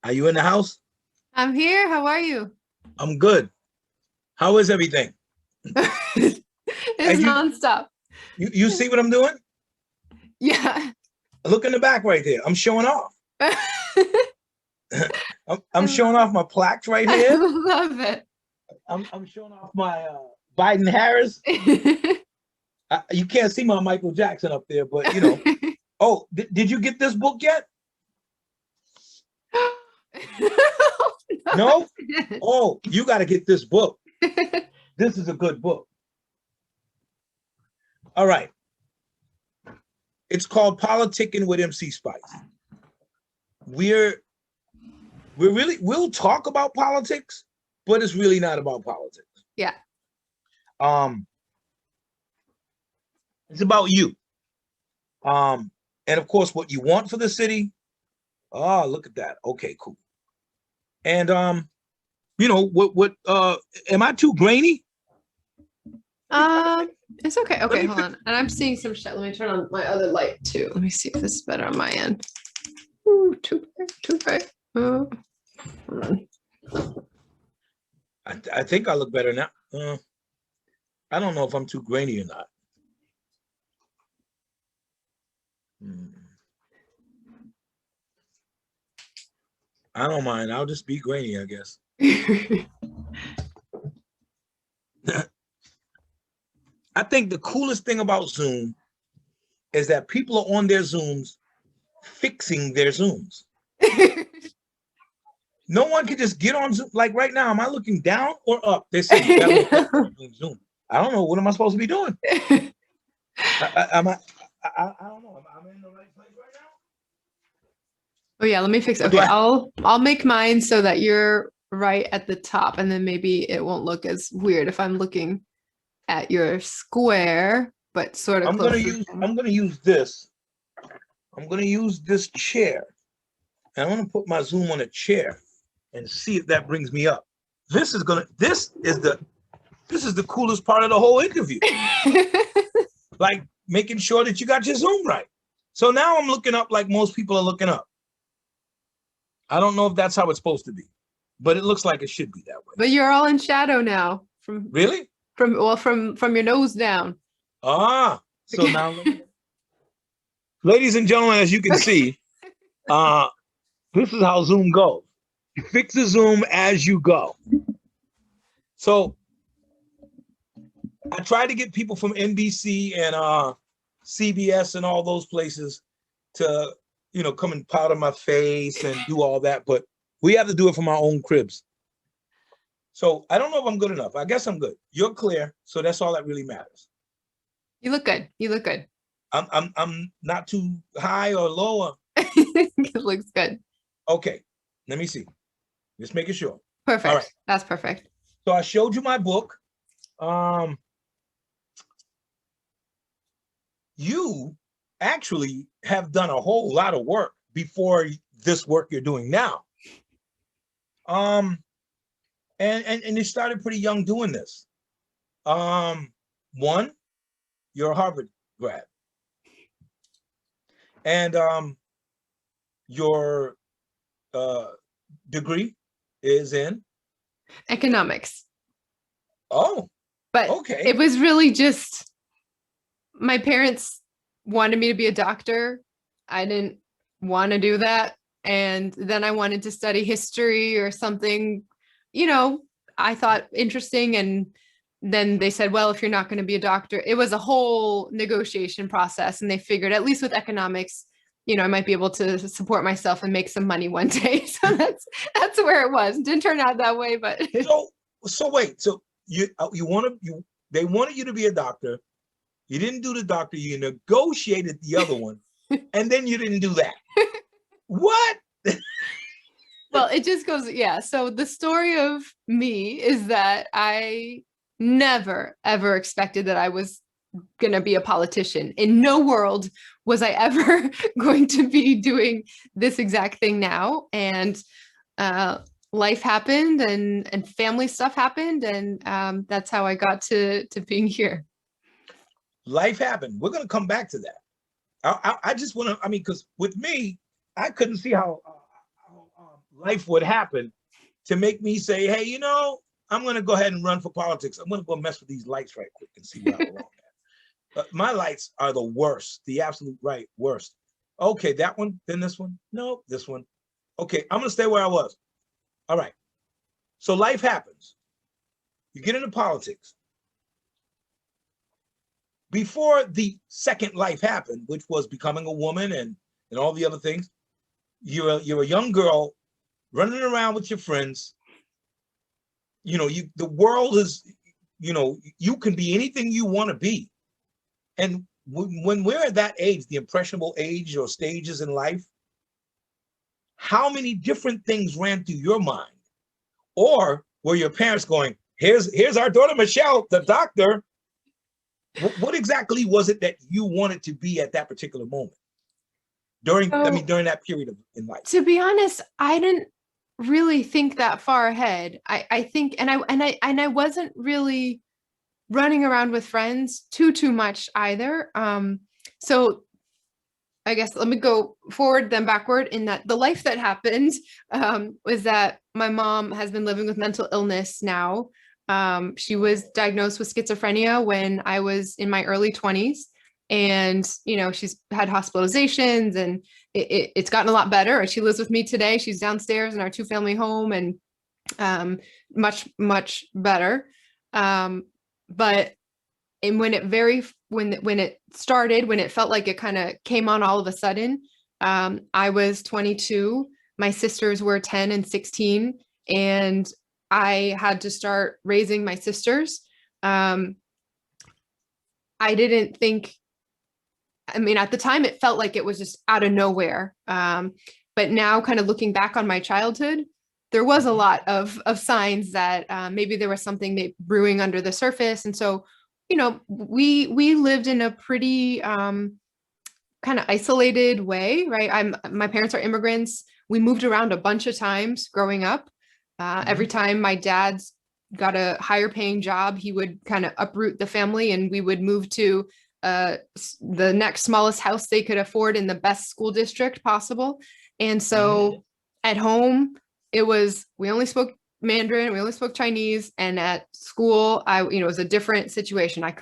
Are you in the house? I'm here. How are you? I'm good. How is everything? It's And nonstop. you see what I'm doing? Yeah. Look in the back right there. I'm showing off. I'm showing off my plaques right I here. love it. I'm showing off my Biden Harris. You can't see my Michael Jackson up there, but you know. Oh, did you get this book yet? No? Oh, you got to get this book. This is a good book. All right. It's called Politickin with MC Spice. We'll talk about politics, but it's really not about politics. Yeah. It's about you. And of course, what you want for the city. Oh, look at that. Okay, cool. And you know, what am I too grainy? It's okay. Okay, hold on. And I'm seeing some shit. Let me turn on my other light too. Let me see if this is better on my end. Ooh, too bright. Hold on. I think I look better now. I don't know if I'm too grainy or not. I don't mind. I'll just be grainy, I guess. I think the coolest thing about Zoom is that people are on their Zooms fixing their Zooms. No one can just get on Zoom. Like right now, am I looking down or up? They're saying you gotta look up on Zoom. I don't know. What am I supposed to be doing? I don't know. I'm in the right place right now. Oh yeah, let me fix it. Okay, I'll make mine so that you're right at the top, and then maybe it won't look as weird if I'm looking at your square, but sort of I'm gonna use this. I'm gonna use this chair. And I'm gonna put my Zoom on a chair and see if that brings me up. This is the coolest part of the whole interview. Like making sure that you got your Zoom right. So now I'm looking up like most people are looking up. I don't know if that's how it's supposed to be, but it looks like it should be that way. But you're all in shadow now. Really? From your nose down. Ah, so now, ladies and gentlemen, as you can see, this is how Zoom goes. You fix the Zoom as you go. So I tried to get people from NBC and CBS and all those places to, you know, come and powder my face and do all that, but we have to do it from our own cribs. So I don't know if I'm good enough. I guess I'm good. You're clear, so that's all that really matters. You look good. You look good. I'm not too high or lower. It looks good. Okay, let me see. Just making sure. Perfect. All right. That's perfect. So I showed you my book. You actually have done a whole lot of work before this work you're doing now. And you started pretty young doing this. One, you're a Harvard grad. And your degree is in economics. Oh, but okay. It was really just my parents wanted me to be a doctor. I didn't want to do that. And then I wanted to study history or something, you know, I thought interesting. And then they said, well, if you're not going to be a doctor, it was a whole negotiation process. And they figured, at least with economics, you know, I might be able to support myself and make some money one day. So that's where it was. It didn't turn out that way, but so wait, so they wanted you to be a doctor. You didn't do the doctor, you negotiated the other one, and then you didn't do that. What? Well, it just goes, yeah. So the story of me is that I never, ever expected that I was going to be a politician. In no world was I ever going to be doing this exact thing now. And life happened and family stuff happened. And that's how I got to being here. Life happened. We're going to come back to that. I just want to, I mean, because with me, I couldn't see how life would happen to make me say, hey, you know, I'm going to go ahead and run for politics. I'm going to go mess with these lights right quick and see where I belong at. My lights are the worst, the absolute right worst. Okay, that one, then this one. No, this one. Okay, I'm going to stay where I was. All right. So life happens. You get into politics. Before the second life happened, which was becoming a woman and all the other things, you're a young girl running around with your friends. You know, the world is, you know, you can be anything you want to be. And when we're at that age, the impressionable age or stages in life, how many different things ran through your mind? Or were your parents going, here's our daughter, Michelle, the doctor. What exactly was it that you wanted to be at that particular moment? During that period in life? To be honest, I didn't really think that far ahead. I think, and I wasn't really running around with friends too much either. So I guess let me go forward then backward in that the life that happened was that my mom has been living with mental illness now. She was diagnosed with schizophrenia when I was in my early 20s. And, you know, she's had hospitalizations and it's gotten a lot better. She lives with me today. She's downstairs in our 2-family home and much better. But and when it started, when it felt like it kind of came on all of a sudden, I was 22, my sisters were 10 and 16, and I had to start raising my sisters. I didn't think, I mean, at the time it felt like it was just out of nowhere. But now kind of looking back on my childhood, there was a lot of signs that maybe there was something brewing under the surface. And so, you know, we lived in a pretty kind of isolated way, right? My parents are immigrants. We moved around a bunch of times growing up. Every time my dad's got a higher paying job, he would kind of uproot the family and we would move to the next smallest house they could afford in the best school district possible. And so at home, we only spoke Mandarin, we only spoke Chinese, and at school, it was a different situation. I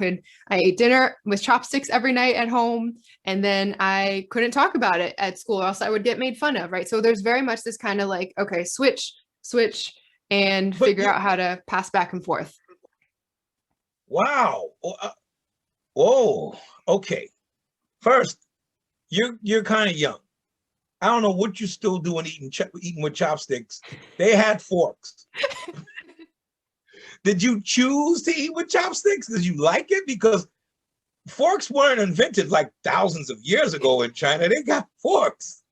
ate dinner with chopsticks every night at home, and then I couldn't talk about it at school, or else I would get made fun of, right? So there's very much this kind of like, okay, switch, and figure out how to pass back and forth. Wow. Oh, okay. First, you're kind of young. I don't know what you're still doing eating with chopsticks. They had forks. Did you choose to eat with chopsticks? Did you like it? Because forks weren't invented like thousands of years ago in China. They got forks.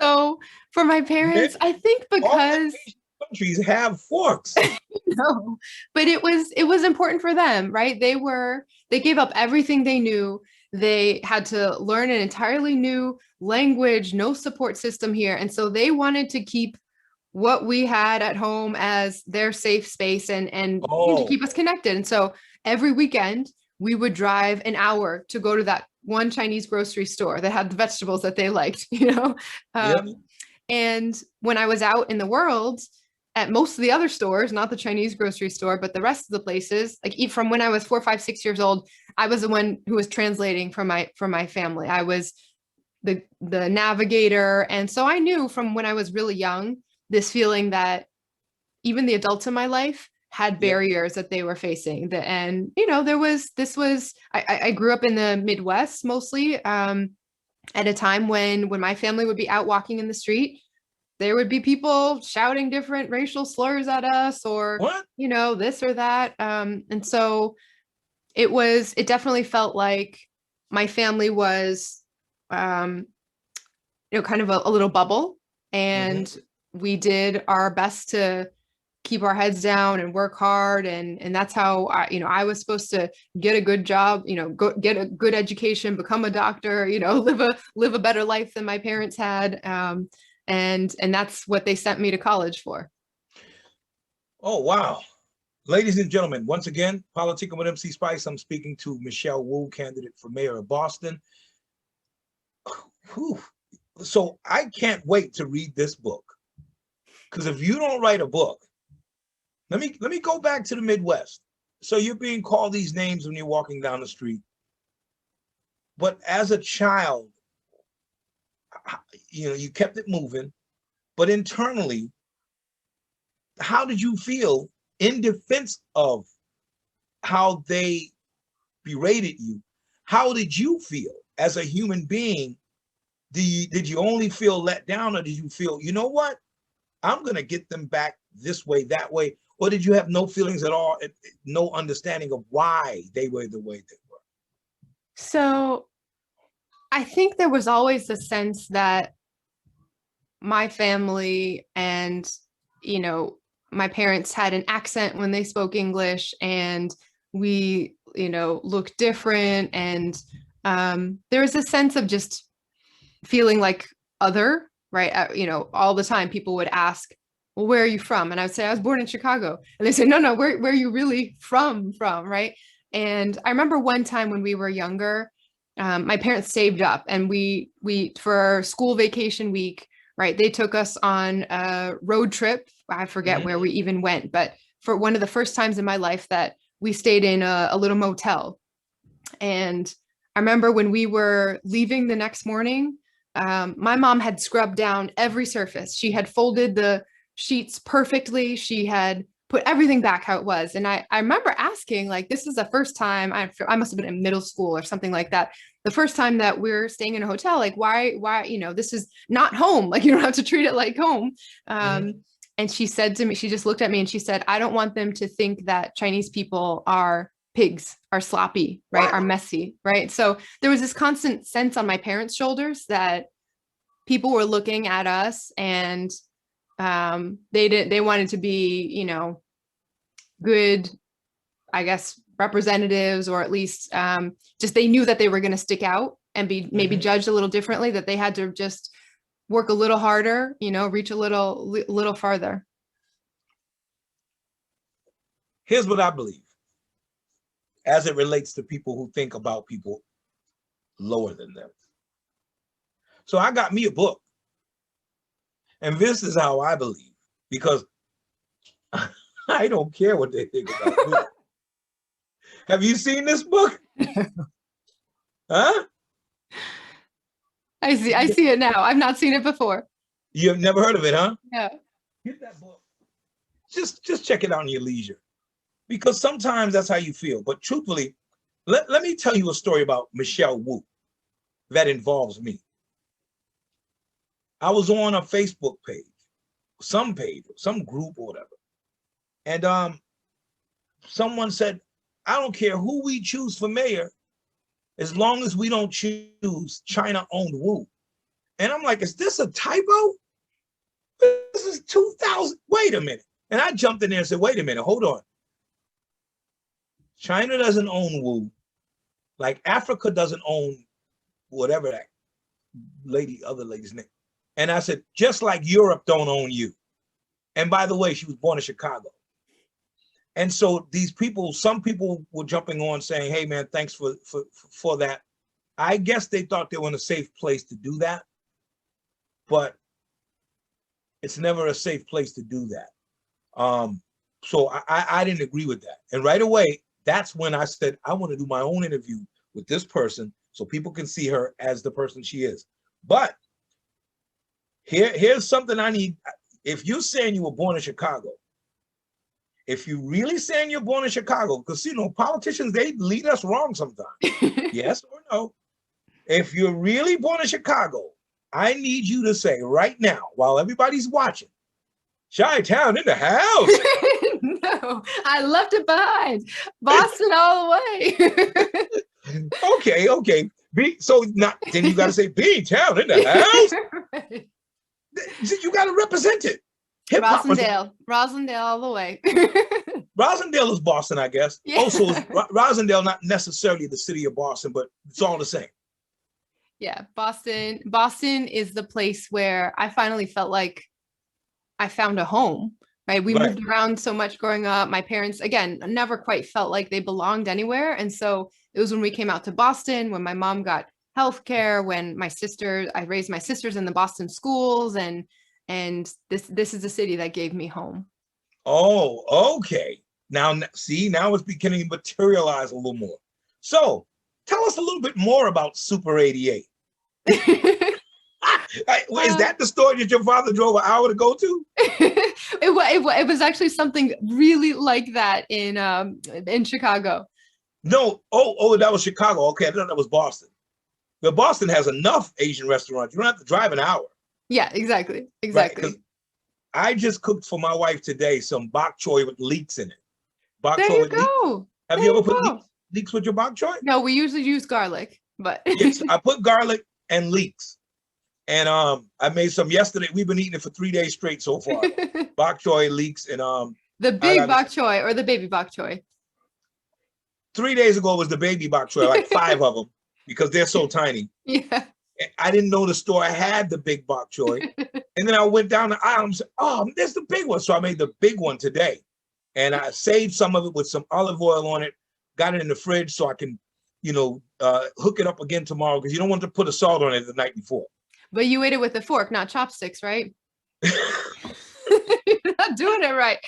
So for my parents, I think because countries have forks. No, but it was important for them, right? They gave up everything they knew. They had to learn an entirely new language, no support system here. And so they wanted to keep what we had at home as their safe space and to keep us connected. And so every weekend we would drive an hour to go to that one Chinese grocery store that had the vegetables that they liked, you know? And when I was out in the world, at most of the other stores, not the Chinese grocery store, but the rest of the places, like from when I was 4, 5, 6 years old, I was the one who was translating for my family. I was the navigator. And so I knew from when I was really young, this feeling that even the adults in my life had barriers that they were facing. And, you know, I grew up in the Midwest mostly at a time when my family would be out walking in the street, there would be people shouting different racial slurs at us or, you know, this or that. And so it definitely felt like my family was, kind of a little bubble, and we did our best to keep our heads down and work hard. And that's how I was supposed to get a good job, get a good education, become a doctor, live a better life than my parents had. And that's what they sent me to college for. Oh, wow. Ladies and gentlemen, once again, Politickin with MC Spice. I'm speaking to Michelle Wu, candidate for mayor of Boston. Whew. So I can't wait to read this book. Because if you don't write a book, let me go back to the Midwest. So you're being called these names when you're walking down the street. But as a child, you kept it moving. But internally, how did you feel in defense of how they berated you? How did you feel as a human being? Did you only feel let down, or did you feel, you know what? I'm going to get them back this way, that way? Or did you have no feelings at all, no understanding of why they were the way they were? So I think there was always a sense that my family and, my parents had an accent when they spoke English, and we, looked different. And there was a sense of just feeling like other, right? All the time people would ask, well, where are you from? And I would say, I was born in Chicago. And they say, no, where are you really from, right? And I remember one time when we were younger, my parents saved up, and we for our school vacation week, right, they took us on a road trip. I forget where we even went, but for one of the first times in my life that we stayed in a little motel. And I remember when we were leaving the next morning, my mom had scrubbed down every surface. She had folded the sheets perfectly. She had put everything back how it was. And I remember asking, like, this is the first time, I must have been in middle school or something like that. The first time that we're staying in a hotel, like, why, this is not home. Like, you don't have to treat it like home. And she said to me, she just looked at me and she said, I don't want them to think that Chinese people are pigs, are sloppy, right? Are messy, right? So there was this constant sense on my parents' shoulders that people were looking at us, and they wanted to be, good, I guess, representatives, or at least just they knew that they were going to stick out and be maybe judged a little differently, that they had to just work a little harder, reach a little farther. Here's what I believe as it relates to people who think about people lower than them. So I got me a book, and this is how I believe, because I don't care what they think about me. Have you seen this book? Huh? I see it now. I've not seen it before. You have never heard of it, huh? Yeah. Get that book. Just check it out in your leisure, because sometimes that's how you feel. But truthfully, let me tell you a story about Michelle Wu that involves me. I was on a Facebook page, some group or whatever. And someone said, I don't care who we choose for mayor, as long as we don't choose China-owned Wu. And I'm like, is this a typo? This is 2000. Wait a minute. And I jumped in there and said, wait a minute, hold on. China doesn't own Wu, like Africa doesn't own whatever that other lady's name. And I said, just like Europe don't own you. And by the way, she was born in Chicago. And so these people, some people were jumping on saying, hey man, thanks for that. I guess they thought they were in a safe place to do that, but it's never a safe place to do that. So I didn't agree with that. And right away, that's when I said, I want to do my own interview with this person so people can see her as the person she is. But here's something I need. If you're saying you were born in Chicago, if you really saying you're born in Chicago, because politicians, they lead us wrong sometimes. Yes or no? If you're really born in Chicago, I need you to say right now, while everybody's watching, Chi-Town in the house. No, I left it behind. Boston all the Okay. way. Then you got to say B-Town in the house. Right. You got to represent it. Rosendale all the way. Rosendale is Boston, I guess. Yeah. Also, Rosendale, not necessarily the city of Boston, but it's all the same. Yeah, Boston is the place where I finally felt like I found a home, right? We moved around so much growing up. My parents, again, never quite felt like they belonged anywhere. And so it was when we came out to Boston, when my mom got healthcare, when I raised my sisters in the Boston schools. And And this is the city that gave me home. Oh, okay. Now, see, now it's beginning to materialize a little more. So tell us a little bit more about Super 88. Is that the store that your father drove an hour to go to? It was actually something really like that in Chicago. No. Oh, that was Chicago. Okay, I thought that was Boston. But Boston has enough Asian restaurants. You don't have to drive an hour. Yeah, exactly. Right, 'cause I just cooked for my wife today some bok choy with leeks in it. Bok There choy you with leeks. go. Have you ever put leeks with your bok choy? No, we usually use garlic, but Yes, I put garlic and leeks. And I made some yesterday. We've been eating it for 3 days straight so far. Bok choy, leeks, and the big bok choy or the baby bok choy. 3 days ago was the baby bok choy, like 5 of them, because they're so tiny. Yeah. I didn't know the store had the big bok choy. And then I went down the aisle and said, oh, there's the big one. So I made the big one today. And I saved some of it with some olive oil on it, got it in the fridge so I can, hook it up again tomorrow, because you don't want to put a salt on it the night before. But you ate it with a fork, not chopsticks, right? You're not doing it right.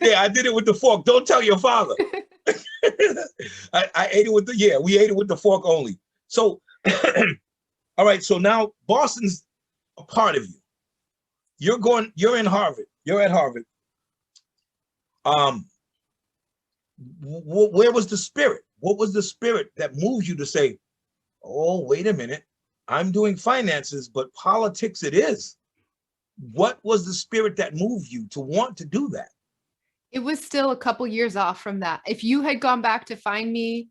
Yeah, I did it with the fork. Don't tell your father. I ate it with we ate it with the fork only. So, all right. So now Boston's a part of you. You're in Harvard. You're at Harvard. Where was the spirit? What was the spirit that moved you to say, oh, wait a minute, I'm doing finances, but politics it is? What was the spirit that moved you to want to do that? It was still a couple years off from that. If you had gone back to find me,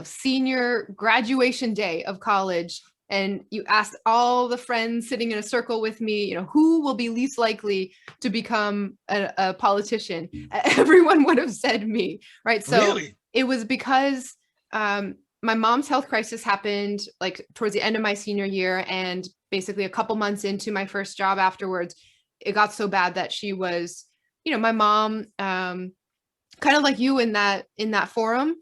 senior graduation day of college, and you asked all the friends sitting in a circle with me, who will be least likely to become a politician, everyone would have said me, right? So really? It was because my mom's health crisis happened like towards the end of my senior year, and basically a couple months into my first job afterwards, it got so bad that she was, my mom, kind of like you in that forum.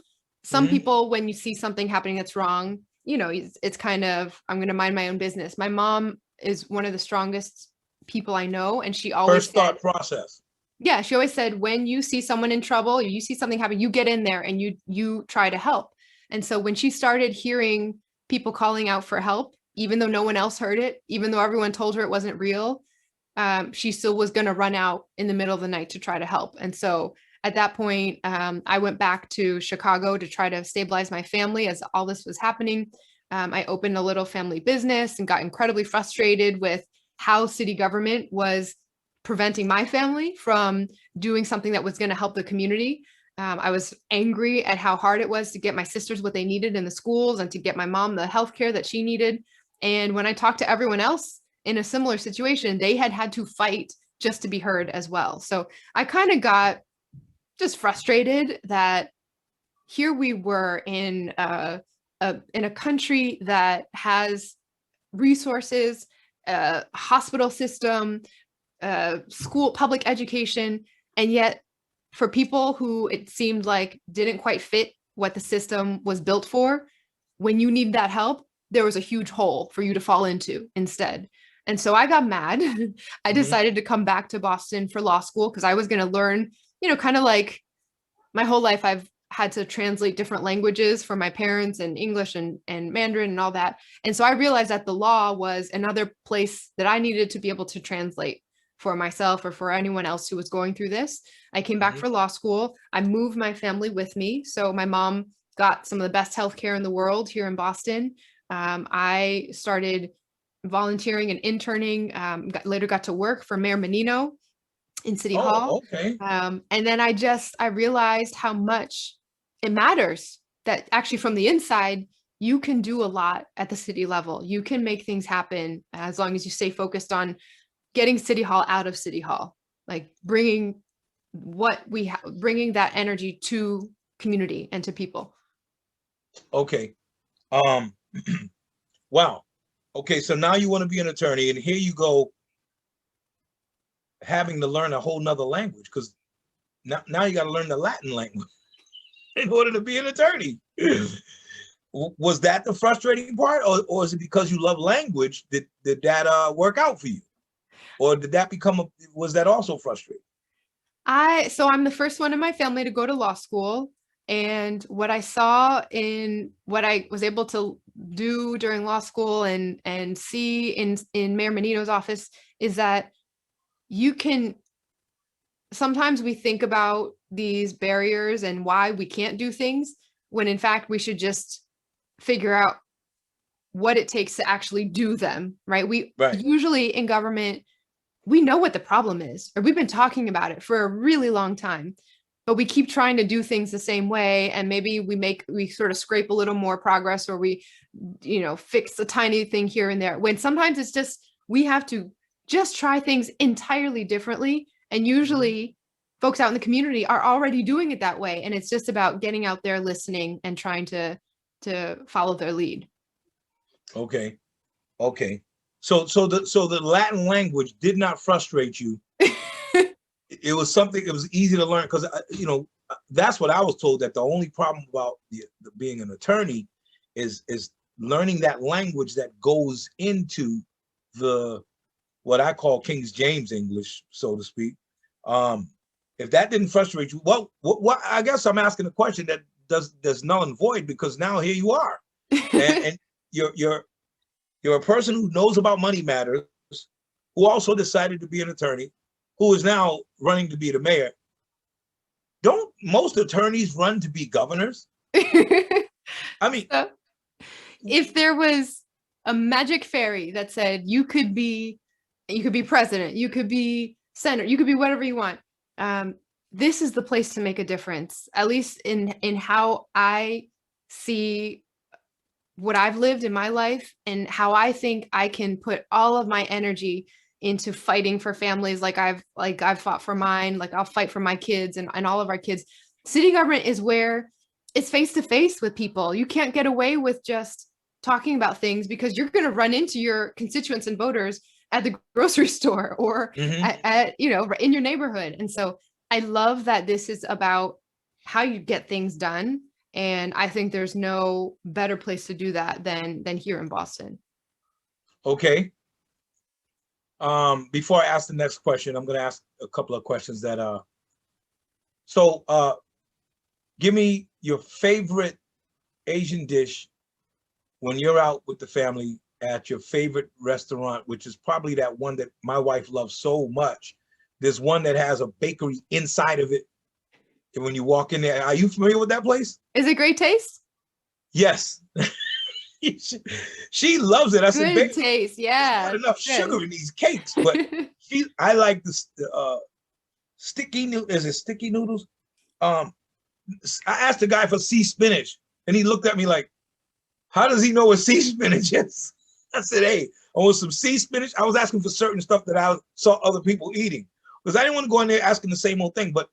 Some people, when you see something happening that's wrong, it's kind of, I'm going to mind my own business. My mom is one of the strongest people I know. And she always first thought process. Yeah. She always said, when you see someone in trouble, you see something happen, you get in there and you try to help. And so when she started hearing people calling out for help, even though no one else heard it, even though everyone told her it wasn't real, she still was going to run out in the middle of the night to try to help. And so at that point, I went back to Chicago to try to stabilize my family as all this was happening. I opened a little family business and got incredibly frustrated with how city government was preventing my family from doing something that was going to help the community. I was angry at how hard it was to get my sisters what they needed in the schools and to get my mom the healthcare that she needed. And when I talked to everyone else in a similar situation, they had to fight just to be heard as well. So I kind of got just frustrated that here we were in a country that has resources, hospital system, school, public education, and yet for people who it seemed like didn't quite fit what the system was built for, when you need that help, there was a huge hole for you to fall into instead. And so I got mad. I decided to come back to Boston for law school because I was going to learn, kind of like my whole life, I've had to translate different languages for my parents, and English and Mandarin and all that. And so I realized that the law was another place that I needed to be able to translate for myself or for anyone else who was going through this. I came back for law school. I moved my family with me. So my mom got some of the best healthcare in the world here in Boston. I started volunteering and interning, later got to work for Mayor Menino in City Hall. Okay. And then I realized how much it matters that actually from the inside, you can do a lot at the city level. You can make things happen as long as you stay focused on getting City Hall out of City Hall, like bringing bringing that energy to community and to people. Okay. Wow. Okay. So now you want to be an attorney, and here you go having to learn a whole nother language, because now you got to learn the Latin language in order to be an attorney. Was that the frustrating part, or is it because you love language did that work out for you? Or did that was that also frustrating? So I'm the first one in my family to go to law school. And what I saw in what I was able to do during law school and see in Mayor Menino's office is that you can, sometimes we think about these barriers and why we can't do things, when in fact we should just figure out what it takes to actually do them, right? We Right. usually in government, we know what the problem is, or we've been talking about it for a really long time, but we keep trying to do things the same way. And maybe we sort of scrape a little more progress, or we, fix a tiny thing here and there, when sometimes it's just, we have to just try things entirely differently. And usually folks out in the community are already doing it that way. And it's just about getting out there, listening, and trying to follow their lead. Okay. Okay. So the Latin language did not frustrate you. It was something, it was easy to learn, because that's what I was told, that the only problem about the being an attorney is learning that language that goes into the what I call King James English, so to speak. If that didn't frustrate you, what I guess I'm asking a question that does null and void, because now here you are, and you're a person who knows about money matters, who also decided to be an attorney, who is now running to be the mayor. Don't most attorneys run to be governors? I mean, so, if there was a magic fairy that said you could be president, you could be senator, you could be whatever you want, this is the place to make a difference, at least in how I see what I've lived in my life, and how I think I can put all of my energy into fighting for families like I've fought for mine, like I'll fight for my kids and all of our kids. City government is where it's face to face with people. You can't get away with just talking about things, because you're going to run into your constituents and voters at the grocery store, or at in your neighborhood. And so I love that this is about how you get things done. And I think there's no better place to do that than here in Boston. Okay. Before I ask the next question, I'm going to ask a couple of questions that give me your favorite Asian dish when you're out with the family at your favorite restaurant, which is probably that one that my wife loves so much. There's one that has a bakery inside of it. And when you walk in there, are you familiar with that place? Is it Great Taste? Yes. She loves it. I said, good taste. Yeah. There's not enough sugar in these cakes, but I like the sticky noodles. Is it sticky noodles? I asked the guy for sea spinach, and he looked at me like, how does he know what sea spinach is? I said, hey, I want some sea spinach. I was asking for certain stuff that I saw other people eating, because I didn't want to go in there asking the same old thing. But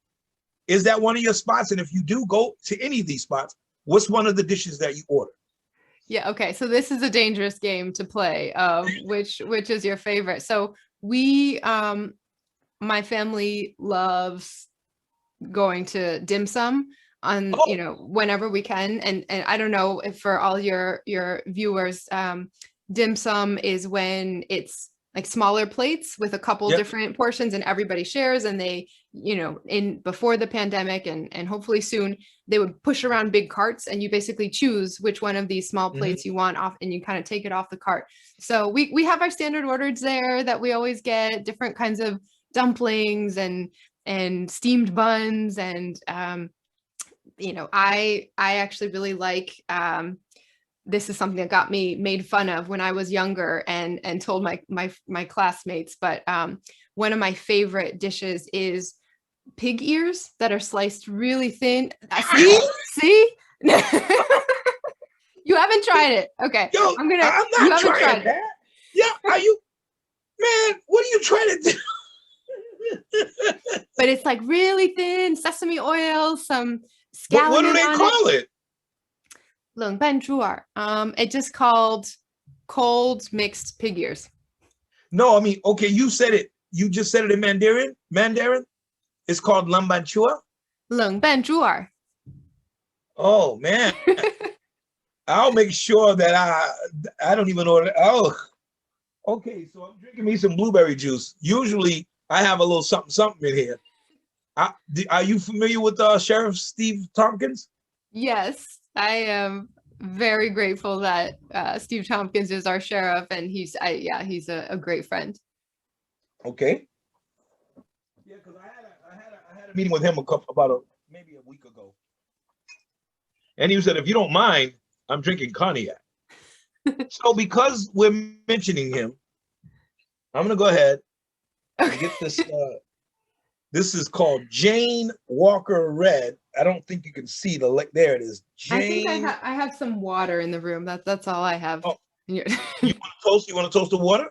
is that one of your spots? And if you do go to any of these spots, what's one of the dishes that you order? Yeah. Okay. So this is a dangerous game to play. Which is your favorite? So we, my family loves going to dim sum on, whenever we can. And I don't know if for all your viewers, dim sum is when it's like smaller plates with a couple different portions, and everybody shares, and they, before the pandemic and hopefully soon, they would push around big carts, and you basically choose which one of these small plates you want off, and you kind of take it off the cart. So we have our standard orders there that we always get, different kinds of dumplings and steamed buns. And, I actually really like, this is something that got me made fun of when I was younger and told my classmates, but one of my favorite dishes is pig ears that are sliced really thin. See? You haven't tried it. Okay. Yo, I'm not trying that. Yeah, are you, man, what are you trying to do? But it's like really thin, sesame oil, some scallion. What do they call it? 冷拌猪耳. It just called cold mixed pig ears. No, I mean, okay, you said it. You just said it in Mandarin. It's called 冷拌猪耳. 冷拌猪耳. Oh man, I'll make sure that I don't even order. Oh, Okay, so I'm drinking me some blueberry juice. Usually I have a little something something in here. Are you familiar with Sheriff Steve Tompkins? Yes, I am very grateful that Steve Tompkins is our sheriff, and he's a great friend. Okay. Yeah, because I had a meeting with him maybe a week ago, and he said, if you don't mind, I'm drinking cognac. So because we're mentioning him, I'm gonna go ahead and get this. This is called Jane Walker Red. I don't think you can see there it is. I think Jane. I have some water in the room. That's all I have. Oh, You're you want to toast? You want to toast the water?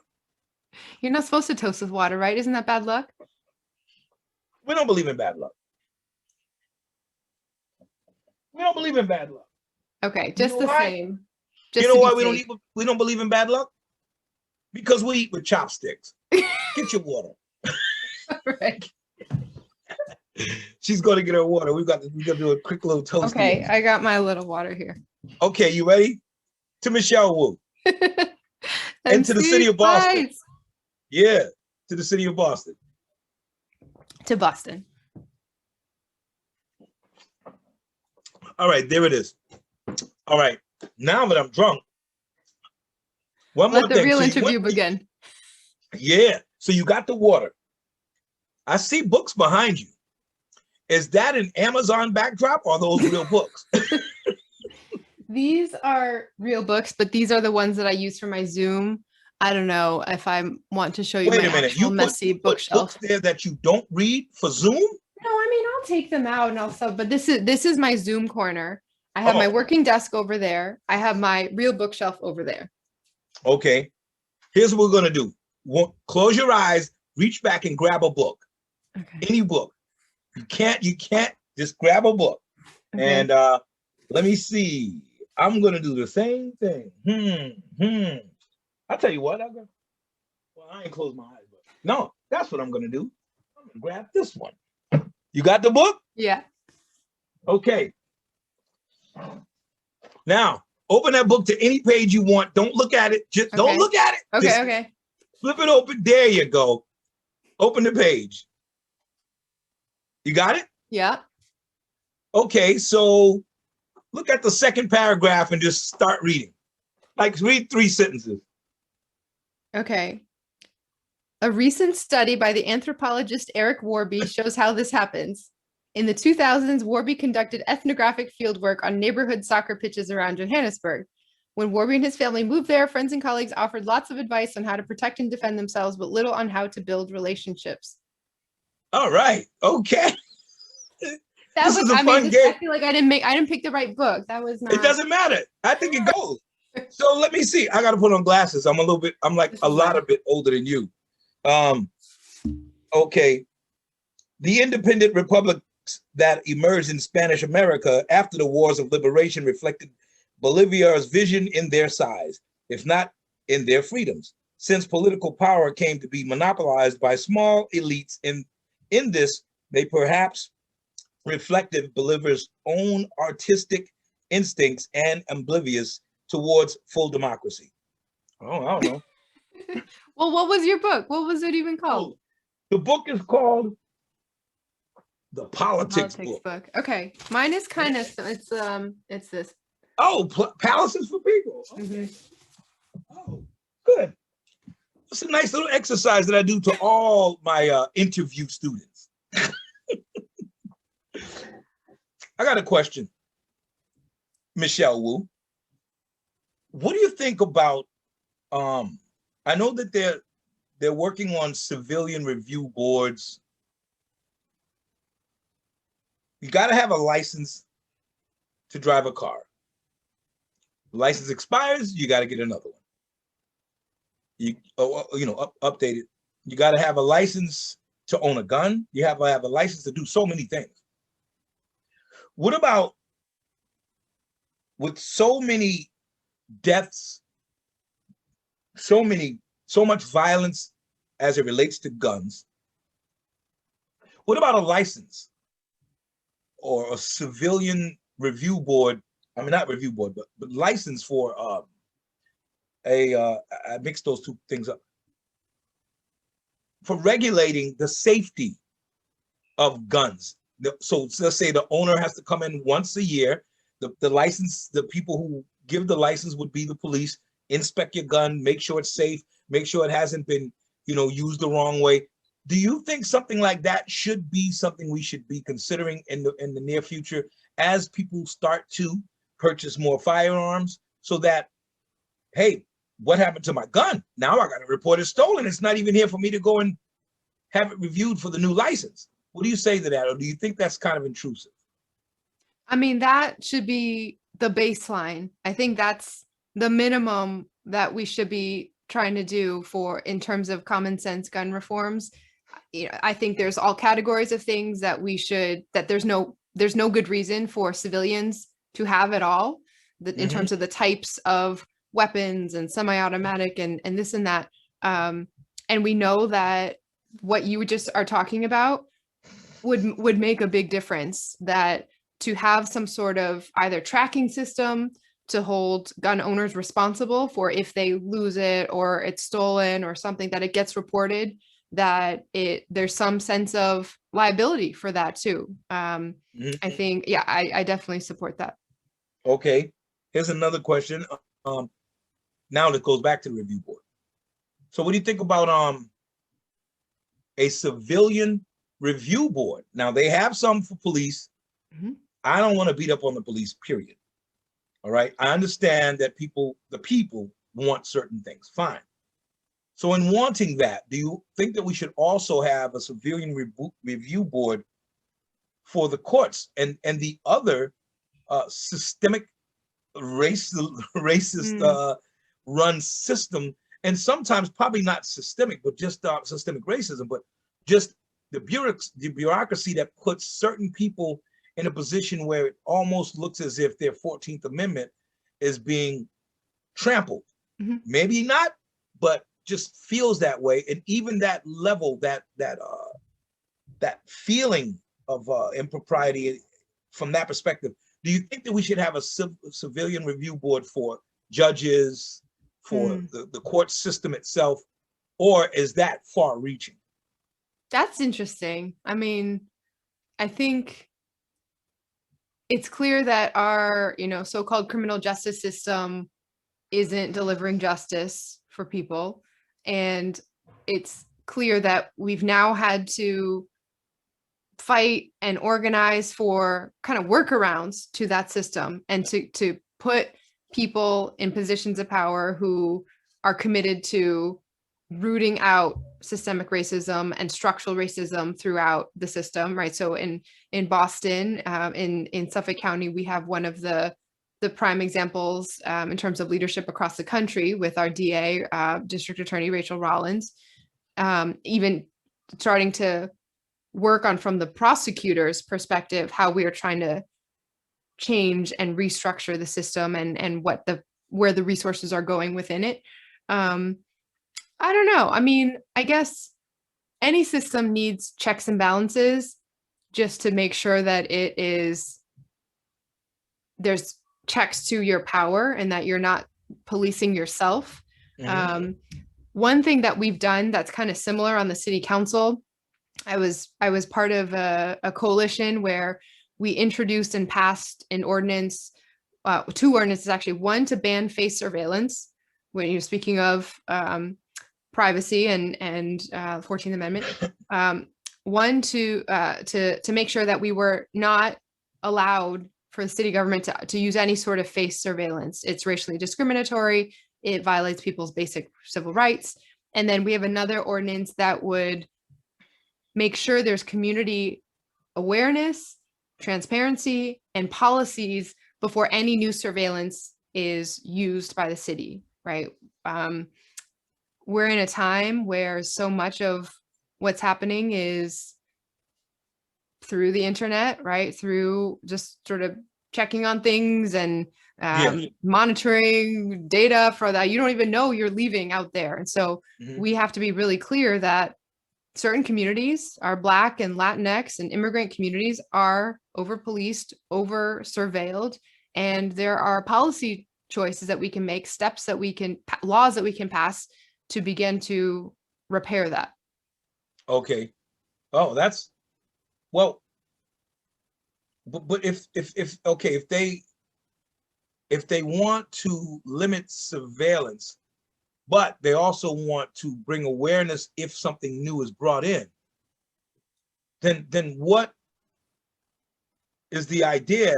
you're not supposed to toast with water, right? Isn't that bad luck? We don't believe in bad luck. We don't believe in bad luck. Okay, just the same. You Just know to why be we don't believe in bad luck? Because we eat with chopsticks. Get your water. safe. Right. She's going to get her water. We got to do a quick little toast. Okay, I got my little water here. Okay, you ready? To Michelle Wu. And to the city of Boston. Spice. Yeah, to the city of Boston. To Boston. All right, there it is. All right, now that I'm drunk, one more Let the thing. real So interview begin. Yeah, so you got the water. I see books behind you. Is that an Amazon backdrop or are those real books? These are real books, but these are the ones that I use for my Zoom. I don't know if I want to show you Wait my a minute, actual messy bookshelf. books there that you don't read for Zoom? No, I mean I'll take them out and I'll sub, but this is my Zoom corner. I have my working desk over there. I have my real bookshelf over there. Okay. Here's what we're gonna do. Close your eyes, reach back and grab a book. Okay. Any book. You can't just grab a book. Okay. And let me see. I'm gonna do the same thing. I'll tell you what, I ain't close my eyes, but no, that's what I'm gonna do. I'm gonna grab this one. You got the book? Yeah. Okay. Now, open that book to any page you want. Don't look at it. Just don't look at it. Okay, Just okay. flip it open. There you go. Open the page. You got it? Yeah. Okay, so look at the second paragraph and just start reading. Like read 3 sentences. Okay. A recent study by the anthropologist Eric Warby shows how this happens. In the 2000s, Warby conducted ethnographic fieldwork on neighborhood soccer pitches around Johannesburg. When Warby and his family moved there, friends and colleagues offered lots of advice on how to protect and defend themselves, but little on how to build relationships. All right. Okay. This was a fun game. I feel like I didn't pick the right book. That was not. It doesn't matter. I think it goes. So let me see. I got to put on glasses. I'm like a lot of bit older than you. Okay. The independent republics that emerged in Spanish America after the wars of liberation reflected Bolivia's vision in their size, if not in their freedoms. Since political power came to be monopolized by small elites in this, they perhaps reflected Bolivia's own artistic instincts and oblivious towards full democracy. Oh, I don't know. Well, what was your book? What was it even called? The book is called The Politics book. Okay, mine is kind of it's this. Oh, Palaces for People. Okay. Oh, good. It's a nice little exercise that I do to all my interview students. I got a question, Michelle Wu. What do you think about? I know that they're working on civilian review boards. You got to have a license to drive a car. License expires, you got to get another one. Update it. You got to have a license to own a gun. You have to have a license to do so many things. What about with so many deaths, so much violence as it relates to guns? What about a license or a civilian review board? I mean, not review board, but license for I mixed those two things up. for regulating the safety of guns. So let's say the owner has to come in once a year. The license, the people who give the license would be the police, inspect your gun, make sure it's safe, make sure it hasn't been, used the wrong way. Do you think something like that should be something we should be considering in the near future as people start to purchase more firearms, so that, hey, what happened to my gun? Now I got to report it stolen. It's not even here for me to go and have it reviewed for the new license. What do you say to that? Or do you think that's kind of intrusive? I mean, that should be the baseline. I think that's the minimum that we should be trying to do for in terms of common sense gun reforms. I think there's all categories of things that there's no good reason for civilians to have at all, in terms of the types of weapons and semi-automatic and this and that. And we know that what you just are talking about would make a big difference, that to have some sort of either tracking system to hold gun owners responsible for if they lose it or it's stolen or something, that it gets reported, that there's some sense of liability for that too. I think, yeah, I definitely support that. Okay, here's another question. Now that goes back to the review board. So what do you think about a civilian review board? Now they have some for police. I don't want to beat up on the police, period. All right. I understand that the people want certain things. Fine. So in wanting that, do you think that we should also have a civilian review board for the courts and the other systemic racist run system? And sometimes probably not systemic, but just systemic racism, but just the bureaucracy that puts certain people in a position where it almost looks as if their 14th Amendment is being trampled. Maybe not, but just feels that way. And even that level, that feeling of impropriety from that perspective, do you think that we should have a civilian review board for judges, for the court system itself, or is that far reaching? That's interesting. I mean, I think it's clear that our, so-called criminal justice system isn't delivering justice for people. And it's clear that we've now had to fight and organize for kind of workarounds to that system, and to put people in positions of power who are committed to rooting out systemic racism and structural racism throughout the system, right? So in Boston, in Suffolk County, we have one of the prime examples in terms of leadership across the country with our DA, District Attorney Rachel Rollins, even starting to work on, from the prosecutor's perspective, how we are trying to change and restructure the system and where the resources are going within it. I don't know. I mean, I guess any system needs checks and balances just to make sure that there's checks to your power and that you're not policing yourself. One thing that we've done that's kind of similar on the city council, I was part of a coalition where we introduced and passed an ordinance, two ordinances actually, one to ban face surveillance, when you're speaking of privacy and 14th Amendment. One to make sure that we were not allowed for the city government to use any sort of face surveillance. It's racially discriminatory. It violates people's basic civil rights. And then we have another ordinance that would make sure there's community awareness, transparency, and policies before any new surveillance is used by the city, right? We're in a time where so much of what's happening is through the internet, right? Through just sort of checking on things and monitoring data for that. You don't even know you're leaving out there. And so we have to be really clear that certain communities, our Black and Latinx and immigrant communities, are over-policed, over-surveilled, and there are policy choices that we can make, steps that we can, laws that we can pass to begin to repair that. Okay. Oh, that's, well, but if okay, if they want to limit surveillance, but they also want to bring awareness if something new is brought in, then what is the idea?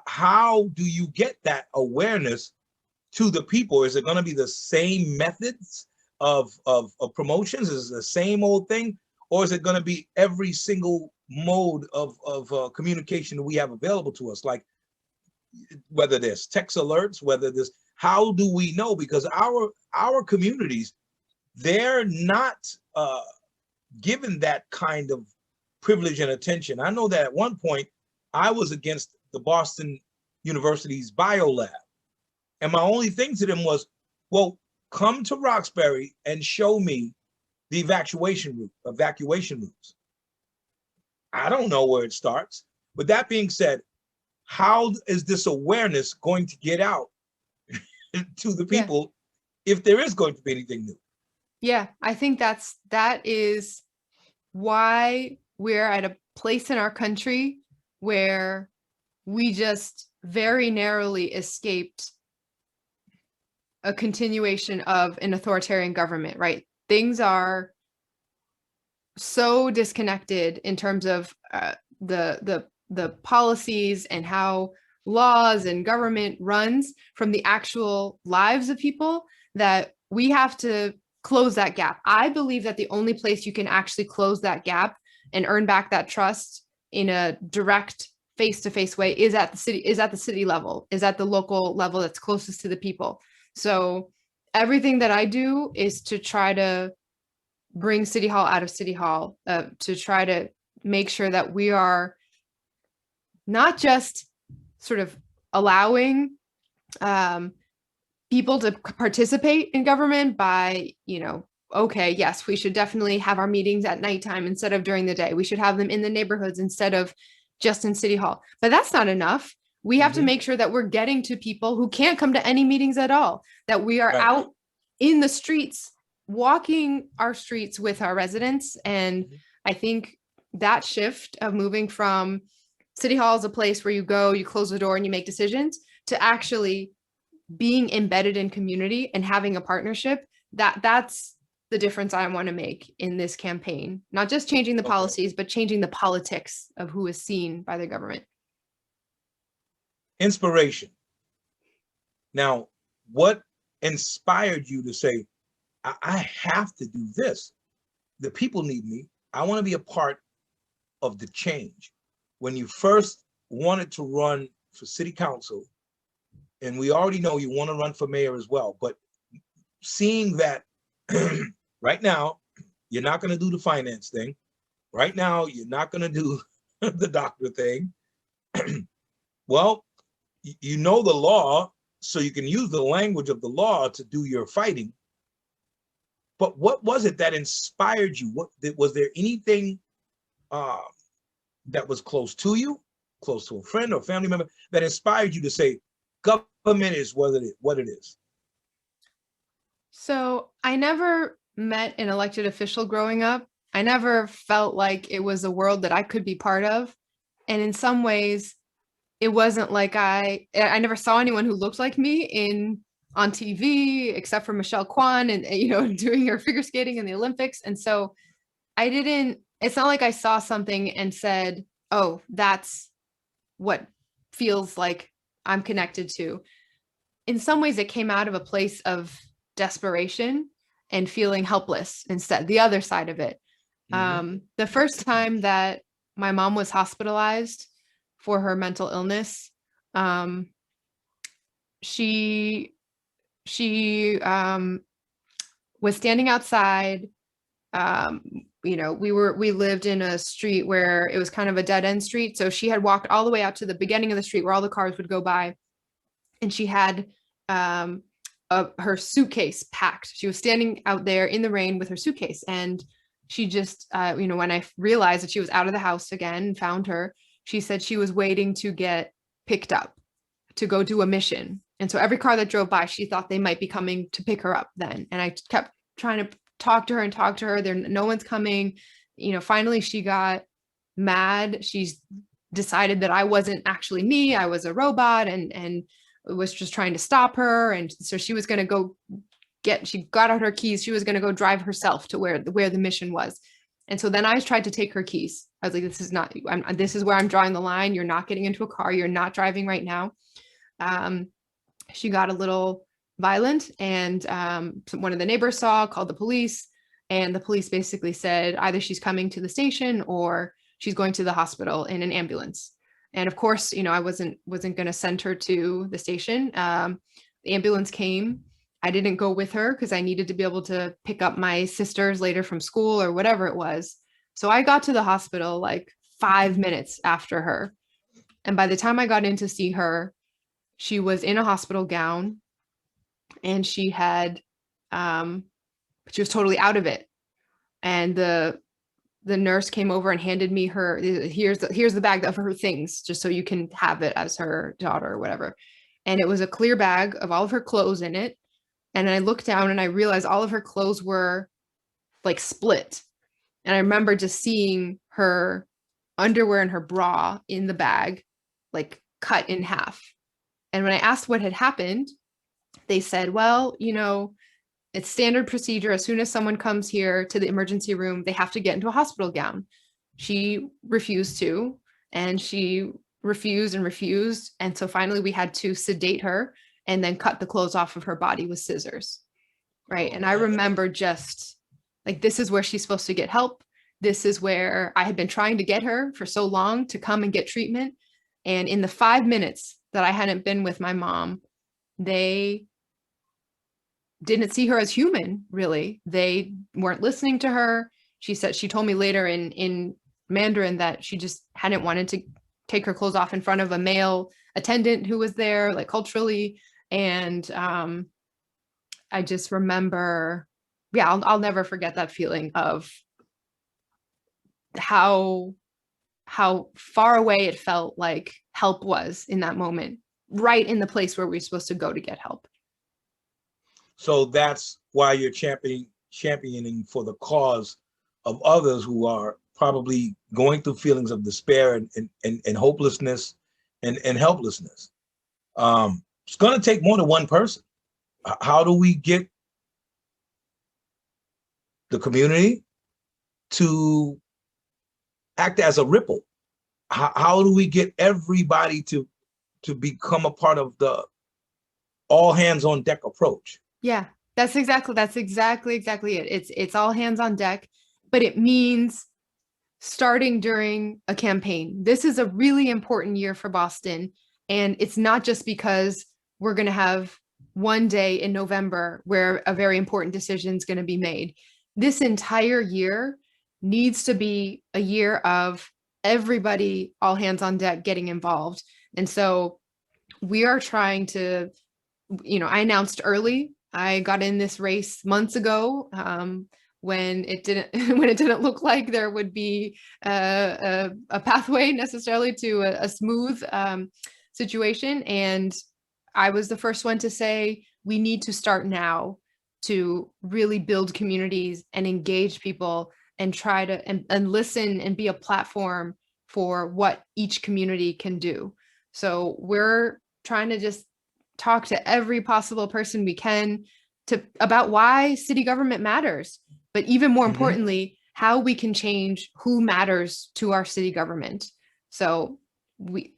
How do you get that awareness to the people? Is it going to be the same methods of promotions? Is it the same old thing? Or is it going to be every single mode of communication that we have available to us? Like whether there's text alerts, whether there's, how do we know? Because our communities, they're not given that kind of privilege and attention. I know that at one point I was against the Boston University's biolab. And my only thing to them was, well, come to Roxbury and show me the evacuation routes. I don't know where it starts. But that being said, how is this awareness going to get out to the people if there is going to be anything new? Yeah, I think that is why we're at a place in our country where we just very narrowly escaped a continuation of an authoritarian government, right? Things are so disconnected in terms of the policies and how laws and government runs from the actual lives of people that we have to close that gap. I believe that the only place you can actually close that gap and earn back that trust in a direct face-to-face way is at the city level, is at the local level that's closest to the people. So everything that I do is to try to bring City Hall out of City Hall, to try to make sure that we are not just sort of allowing people to participate in government by, okay, yes, we should definitely have our meetings at nighttime instead of during the day. We should have them in the neighborhoods instead of just in City Hall. But that's not enough. We have to make sure that we're getting to people who can't come to any meetings at all, that we are out in the streets, walking our streets with our residents. And I think that shift of moving from City Hall is a place where you go, you close the door and you make decisions, to actually being embedded in community and having a partnership, that's the difference I want to make in this campaign. Not just changing the policies, but changing the politics of who is seen by the government. Inspiration. Now, what inspired you to say, I have to do this? The people need me. I want to be a part of the change. When you first wanted to run for city council, and we already know you want to run for mayor as well, but seeing that right now, you're not going to do the finance thing. Right now, you're not going to do the doctor thing. Well, you know the law, so you can use the language of the law to do your fighting. But what was it that inspired you? Was there anything that was close to you, close to a friend or family member, that inspired you to say, government is what it is? So I never met an elected official growing up. I never felt like it was a world that I could be part of. And in some ways, it wasn't like I never saw anyone who looked like me on TV, except for Michelle Kwan and, doing her figure skating in the Olympics. And so it's not like I saw something and said, oh, that's what feels like I'm connected to. In some ways, it came out of a place of desperation and feeling helpless instead, the other side of it. The first time that my mom was hospitalized for her mental illness, she was standing outside. We lived in a street where it was kind of a dead end street. So she had walked all the way out to the beginning of the street where all the cars would go by. And she had her suitcase packed. She was standing out there in the rain with her suitcase. And she just, when I realized that she was out of the house again and found her, she said she was waiting to get picked up to go do a mission. And so every car that drove by, she thought they might be coming to pick her up then. And I kept trying to talk to her. No one's coming. finally she got mad. She's decided that I wasn't actually me. I was a robot and was just trying to stop her. And so she was going to go she got out her keys. She was going to go drive herself to where the mission was. And so then I tried to take her keys. I was like, this is where I'm drawing the line. You're not getting into a car. You're not driving right now. She got a little violent, and one of the neighbors called the police, and the police basically said either she's coming to the station or she's going to the hospital in an ambulance. And of course, I wasn't going to send her to the station. The ambulance came. I didn't go with her because I needed to be able to pick up my sisters later from school or whatever it was. So I got to the hospital like 5 minutes after her. And by the time I got in to see her, she was in a hospital gown, and she was totally out of it. And the nurse came over and handed me here's the bag of her things, just so you can have it as her daughter or whatever. And it was a clear bag of all of her clothes in it. And I looked down and I realized all of her clothes were like split. And I remember just seeing her underwear and her bra in the bag, like cut in half. And when I asked what had happened, they said, well, it's standard procedure. As soon as someone comes here to the emergency room, they have to get into a hospital gown. She refused to, and she refused and refused. And so finally we had to sedate her and then cut the clothes off of her body with scissors. Right. And I remember just like, this is where she's supposed to get help. This is where I had been trying to get her for so long to come and get treatment. And in the 5 minutes that I hadn't been with my mom, they didn't see her as human, really. They weren't listening to her. She told me later in Mandarin that she just hadn't wanted to take her clothes off in front of a male attendant who was there, like culturally. And I just remember, I'll never forget that feeling of how far away it felt like help was in that moment, right in the place where we're supposed to go to get help. So that's why you're championing for the cause of others who are probably going through feelings of despair and hopelessness and helplessness. It's going to take more than one person. How do we get the community to act as a ripple? How do we get everybody to become a part of the all hands on deck approach? Yeah, that's exactly it. It's all hands on deck, but it means starting during a campaign. This is a really important year for Boston. And it's not just because we're going to have one day in November where a very important decision is going to be made. This entire year needs to be a year of everybody, all hands on deck, getting involved. And so we are trying to, I announced early. I got in this race months ago when it didn't look like there would be a pathway necessarily to a smooth situation. And I was the first one to say, we need to start now to really build communities and engage people and try to and listen and be a platform for what each community can do. So we're trying to just talk to every possible person we can about why city government matters, but even more importantly, how we can change who matters to our city government. So we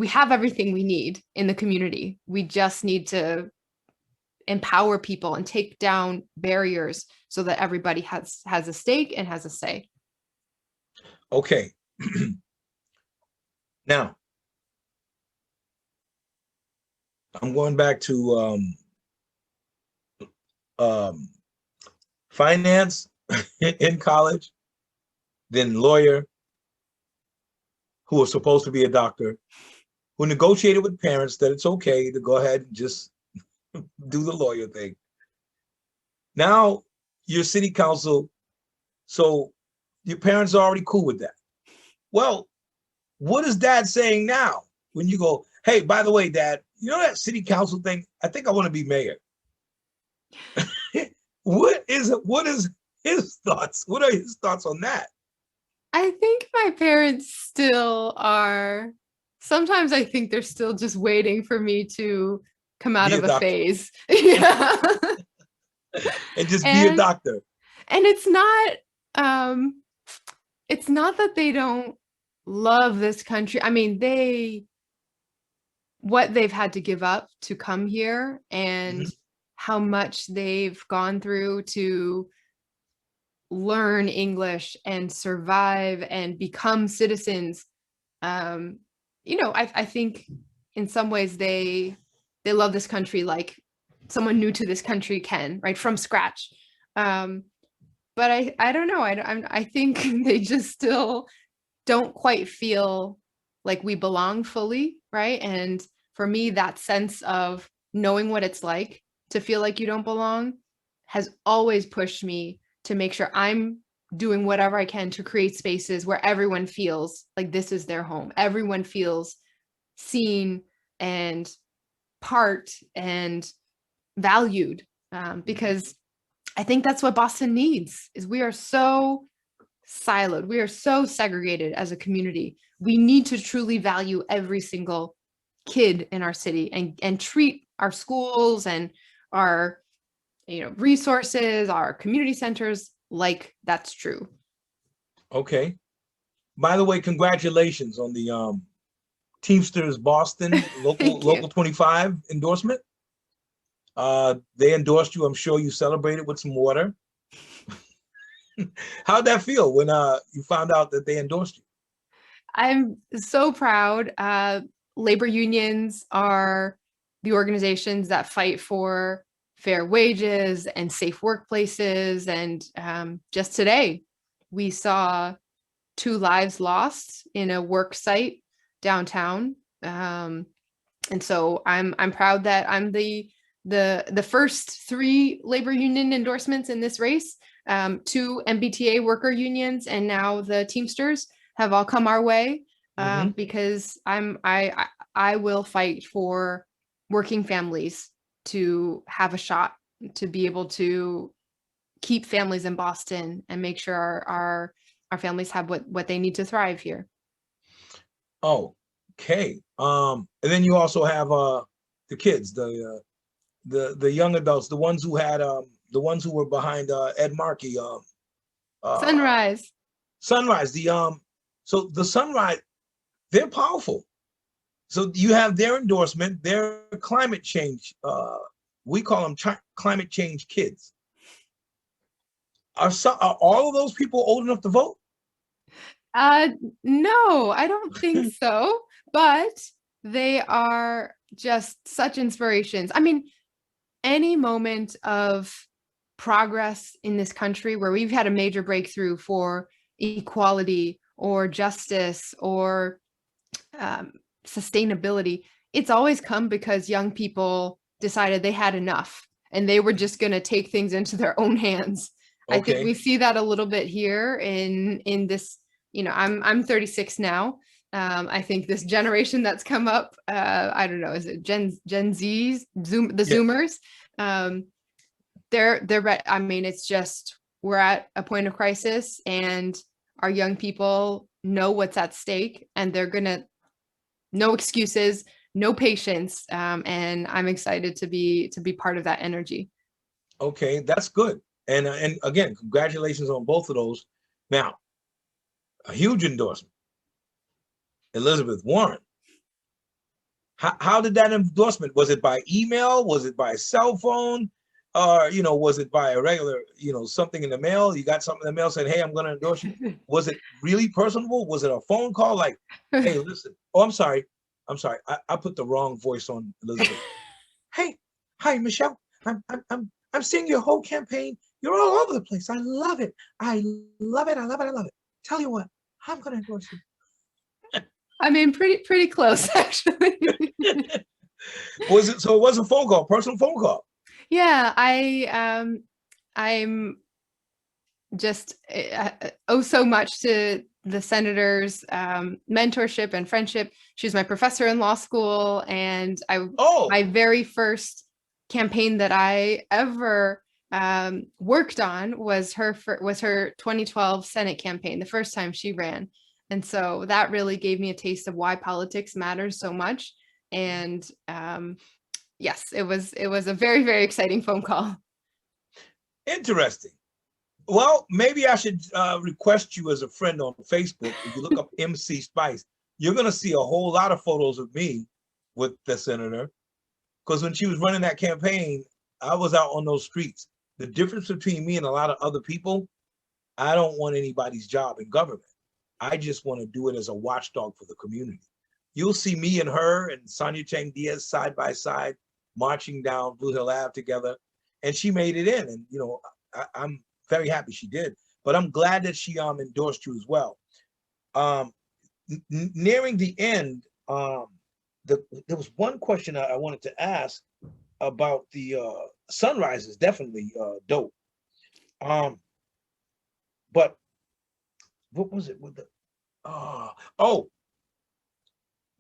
have everything we need in the community. We just need to empower people and take down barriers so that everybody has a stake and has a say. Okay. Now, I'm going back to finance in college, then lawyer, who was supposed to be a doctor, who negotiated with parents that it's okay to go ahead and just do the lawyer thing. Now you're city council, so your parents are already cool with that. Well, what is dad saying now when you go, hey, by the way, dad, you know that city council thing? I think I want to be mayor. What is his thoughts? What are his thoughts on that? I think my parents still are. Sometimes I think they're still just waiting for me to come out Be a of a doctor phase. Yeah. and just be a And doctor. and um it's not that they don't love this country. I mean, what they've had to give up to come here and Mhm. how much they've gone through to learn English and survive and become citizens. um I think in some ways they love this country like someone new to this country can, right, from scratch. um but I don't know. I think they just still don't quite feel like we belong fully, right? And for me, that sense of knowing what it's like to feel like you don't belong has always pushed me to make sure I'm doing whatever I can to create spaces where everyone feels like this is their home. Everyone feels seen and part and valued, because I think that's what Boston needs. Is we are so siloed. We are so segregated as a community. We need to truly value every single kid in our city and treat our schools and our resources, our community centers like that's true. Okay. By the way, congratulations on the Teamsters Boston Thank you. local 25 endorsement. They endorsed you. I'm sure you celebrated with some water. How'd that feel when you found out that they endorsed you? I'm so proud. Labor unions are the organizations that fight for fair wages and safe workplaces. And just today, we saw 2 lives lost in a work site downtown. And so I'm proud that I'm the first 3 labor union endorsements in this race. 2 MBTA worker unions, and now the Teamsters have all come our way, Hmm. because I will fight for working families to have a shot to be able to keep families in Boston and make sure our families have what they need to thrive here. Oh, okay. And then you also have the kids, the young adults, the ones who had the ones who were behind Ed Markey, uh Sunrise. Sunrise. So the Sunrise, they're powerful. So you have their endorsement, their climate change, we call them climate change kids. Are all of those people old enough to vote? Uh, no, I don't think so, but they are just such inspirations. I mean, any moment of progress in this country where we've had a major breakthrough for equality or justice or um, sustainability, it's always come because young people decided they had enough and they were just going to take things into their own hands. I think Okay. we see that a little bit here in this. I'm 36 now. I think this generation that's come up, I don't know, is it Gen Zs, the Yeah. Zoomers? Um, I mean, it's just we're at a point of crisis, and our young people know what's at stake, and they're gonna no excuses, no patience, and I'm excited to be part of that energy. Okay, that's good. And again, congratulations on both of those. Now, a huge endorsement, Elizabeth Warren. How did that endorsement? Was it by email? Was it by cell phone? Or was it by a regular, something in the mail? You got something in the mail said, "Hey, I'm going to endorse you." Was it really personable? Was it a phone call like, "Hey, listen"? Oh, I'm sorry. I put the wrong voice on Elizabeth. "Hey, hi, Michelle. I'm seeing your whole campaign. You're all over the place. I love it. I love it. I love it. I love it. Tell you what, I'm going to endorse you." I mean, pretty close, actually. Was it? So it was a phone call, personal phone call. Yeah, I'm just owe so much to the senator's mentorship and friendship. She was my professor in law school, and Oh, my very first campaign that I ever worked on was her 2012 Senate campaign, the first time she ran. And so that really gave me a taste of why politics matters so much. And yes, it was a very, very exciting phone call. Interesting. Well, maybe I should request you as a friend on Facebook. If you look up MC Spice, you're going to see a whole lot of photos of me with the senator. Because when she was running that campaign, I was out on those streets. The difference between me and a lot of other people, I don't want anybody's job in government. I just want to do it as a watchdog for the community. You'll see me and her and Sonia Chang Diaz side by side marching down Blue Hill Ave together. And she made it in. And, you know, I'm very happy she did. But I'm glad that she endorsed you as well. Nearing the end, there was one question I wanted to ask about the sunrise is definitely dope. But what was it with the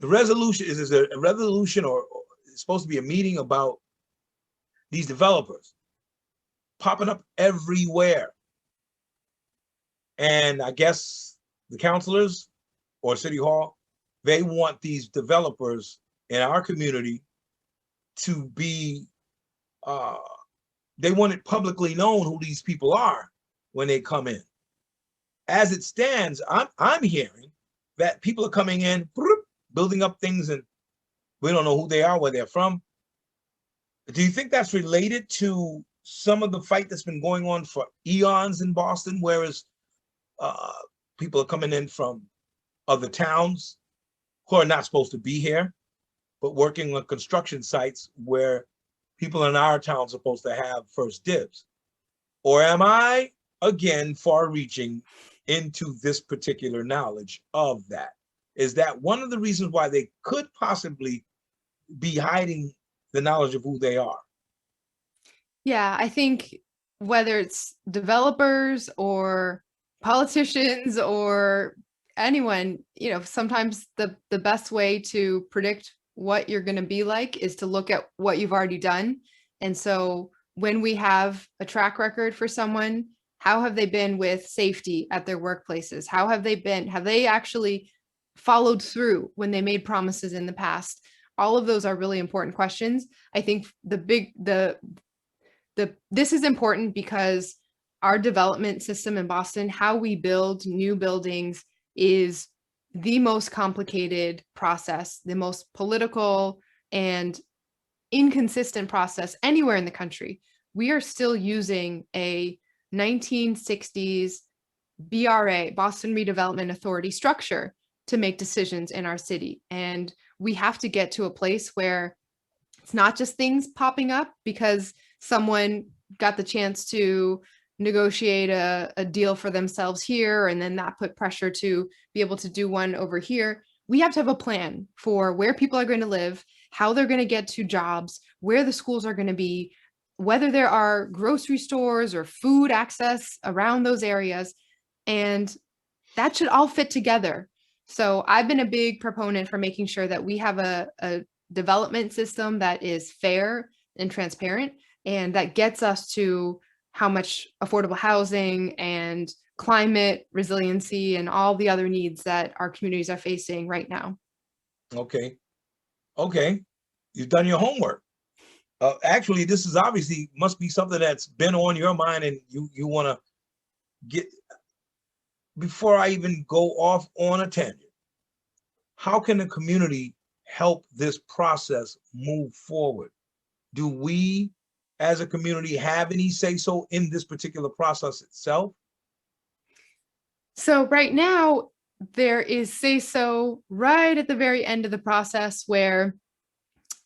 the resolution is a resolution or it's supposed to be a meeting about these developers popping up everywhere. And I guess the councilors or City Hall, they want these developers in our community to be, they want it publicly known who these people are when they come in. As it stands, I'm hearing that people are coming in, building up things, and we don't know who they are, where they're from. Do you think that's related to some of the fight that's been going on for eons in Boston, whereas people are coming in from other towns who are not supposed to be here, but working on construction sites where people in our town are supposed to have first dibs? Or am I, again, far-reaching into this particular knowledge of that? Is that one of the reasons why they could possibly be hiding the knowledge of who they are? Yeah, I think whether it's developers or politicians or anyone, you know, sometimes the best way to predict what you're going to be like is to look at what you've already done. And so when we have a track record for someone, how have they been with safety at their workplaces? How have they been? Have they actually followed through when they made promises in the past? All of those are really important questions. I think this is important because our development system in Boston, how we build new buildings, is the most complicated process, the most political and inconsistent process anywhere in the country. We are still using a 1960s BRA, Boston Redevelopment Authority structure to make decisions in our city. And we have to get to a place where it's not just things popping up because someone got the chance to negotiate a deal for themselves here, and then that put pressure to be able to do one over here. We have to have a plan for where people are going to live, how they're going to get to jobs, where the schools are going to be, whether there are grocery stores or food access around those areas. And that should all fit together. So I've been a big proponent for making sure that we have a development system that is fair and transparent, and that gets us to how much affordable housing and climate resiliency and all the other needs that our communities are facing right now. Okay. Okay. You've done your homework. Actually, this is obviously must be something that's been on your mind, and you want to get, before I even go off on a tangent, how can the community help this process move forward? Do we as a community have any say-so in this particular process itself? So right now, there is say-so right at the very end of the process where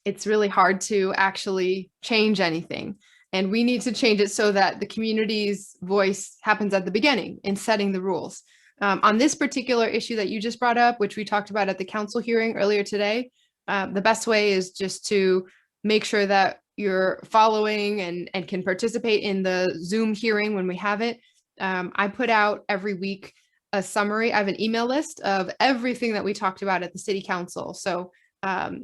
it's really hard to actually change anything. And we need to change it so that the community's voice happens at the beginning in setting the rules. On this particular issue that you just brought up, which we talked about at the council hearing earlier today, the best way is just to make sure that you're following and can participate in the Zoom hearing when we have it. I put out every week a summary. I have an email list of everything that we talked about at the city council. So,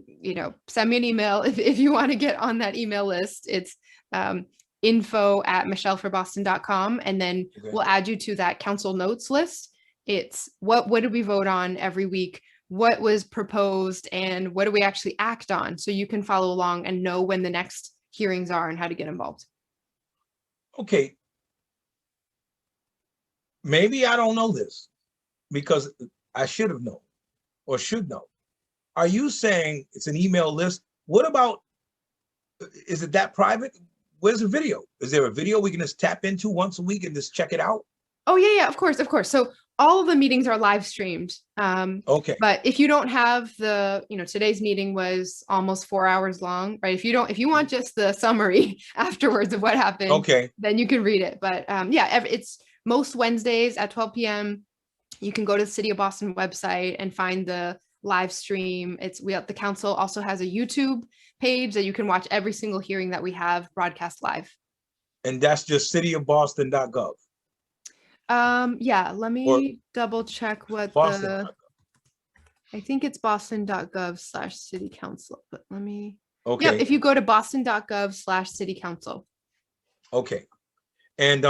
you know, send me an email if you want to get on that email list. It's info@michelleforboston.com, and then Okay. we'll add you to that council notes list. It's what did we vote on every week? What was proposed and what do we actually act on? So you can follow along and know when the next hearings are and how to get involved. Okay. Maybe I don't know this because I should have known or should know. Are you saying it's an email list? What about, is it that private? Where's the video? Is there a video we can just tap into once a week and just check it out? Oh yeah, of course. So all of the meetings are live streamed. Okay. But if you don't have the, today's meeting was almost 4 hours long, right? If you want just the summary afterwards of what happened, Okay. then you can read it. But it's most Wednesdays at 12 p.m. You can go to the City of Boston website and find the live stream. The council also has a YouTube page that you can watch every single hearing that we have broadcast live. And that's just cityofboston.gov. Yeah, let me double check what Boston.gov. I think it's boston.gov/city council, but let me. Okay. Yeah, if you go to boston.gov/city council. Okay. And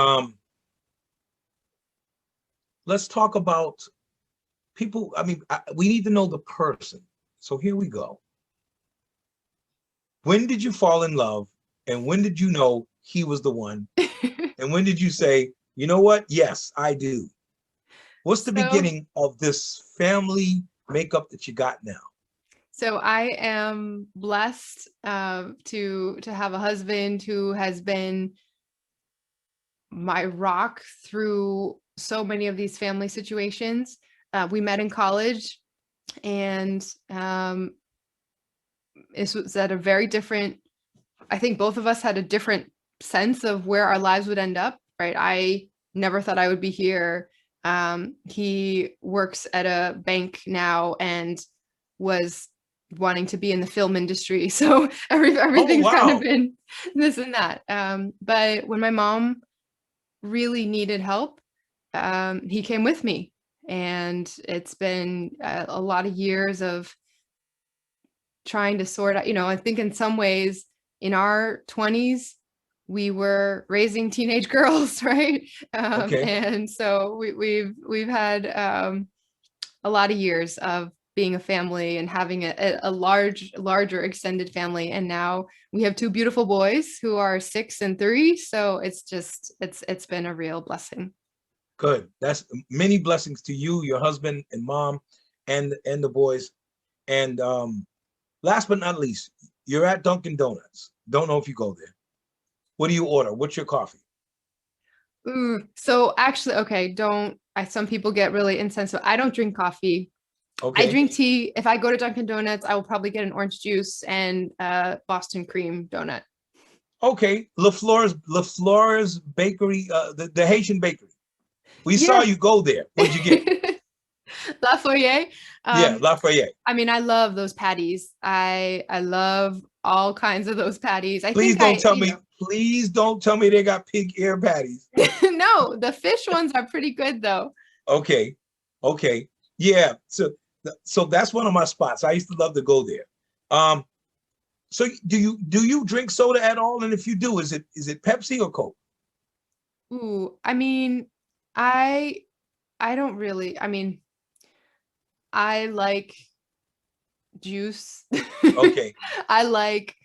let's talk about people. I mean, we need to know the person. So here we go. When did you fall in love? And when did you know he was the one? And when did you say, you know what? Yes, I do. What's the beginning of this family makeup that you got now? So I am blessed to have a husband who has been my rock through so many of these family situations. We met in college, and this was at a very different, I think both of us had a different sense of where our lives would end up, right? I never thought I would be here. He works at a bank now and was wanting to be in the film industry. So everything's kind of been this and that. But when my mom really needed help, he came with me. And it's been a lot of years of trying to sort out, I think in some ways in our 20s, we were raising teenage girls, right? And so we've had a lot of years of being a family and having a larger extended family. And now we have two beautiful boys who are 6 and 3. So it's been a real blessing. Good. That's many blessings to you, your husband and mom, and the boys. And last but not least, you're at Dunkin' Donuts. Don't know if you go there. What do you order? What's your coffee? So actually, okay, some people get really insensitive. I don't drink coffee. Okay. I drink tea. If I go to Dunkin' Donuts, I will probably get an orange juice and Boston cream donut. Okay. LaFleur's bakery, the Haitian bakery. We saw you go there. What'd you get? Lafayette. Yeah, Lafayette. I mean, I love those patties. I love all kinds of those patties. Please don't tell me they got pig ear patties. No, the fish ones are pretty good though. Okay. Yeah. So that's one of my spots. I used to love to go there. So do you drink soda at all? And if you do, is it Pepsi or Coke? I mean, I don't really. I mean, I like juice. Okay. I like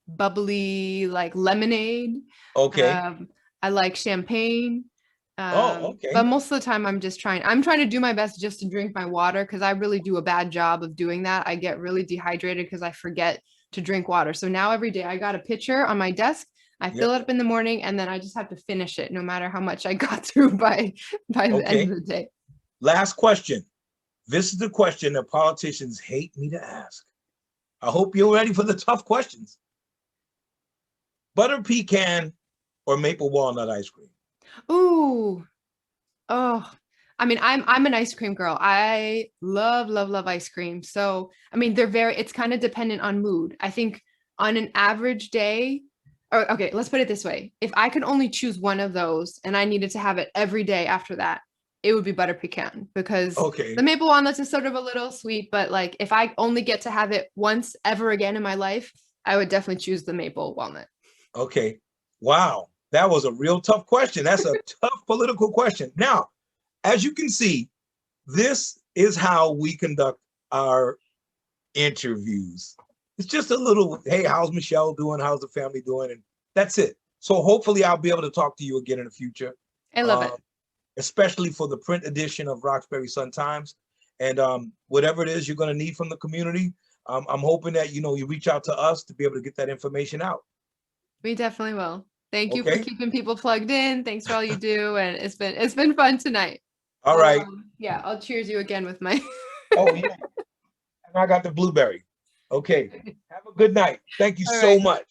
bubbly, like lemonade. Okay. I like champagne. Okay. But most of the time I'm trying to do my best just to drink my water, because I really do a bad job of doing that. I get really dehydrated because I forget to drink water. So now every day I got a pitcher on my desk. I fill it up in the morning, and then I just have to finish it no matter how much I got through by the end of the day. Last question. This is the question that politicians hate me to ask. I hope you're ready for the tough questions. Butter pecan or maple walnut ice cream? Oh, I mean, I'm an ice cream girl. I love ice cream. So, I mean, it's kind of dependent on mood. I think on an average day, or okay, let's put it this way. If I could only choose one of those and I needed to have it every day after that, it would be butter pecan, because the maple walnuts is sort of a little sweet, but like if I only get to have it once ever again in my life, I would definitely choose the maple walnut. Okay. Wow. That was a real tough question. That's a tough political question. Now, as you can see, this is how we conduct our interviews. It's just a little, hey, how's Michelle doing? How's the family doing? And that's it. So hopefully I'll be able to talk to you again in the future. I love it. Especially for the print edition of Roxbury Sun Times. And whatever it is you're going to need from the community, I'm hoping that, you reach out to us to be able to get that information out. We definitely will. Thank you for Okay. keeping people plugged in. Thanks for all you do. And it's been fun tonight. All right. Yeah, I'll cheers you again with my Oh, yeah. And I got the blueberry. Okay. Have a good night. Thank you All so right. much.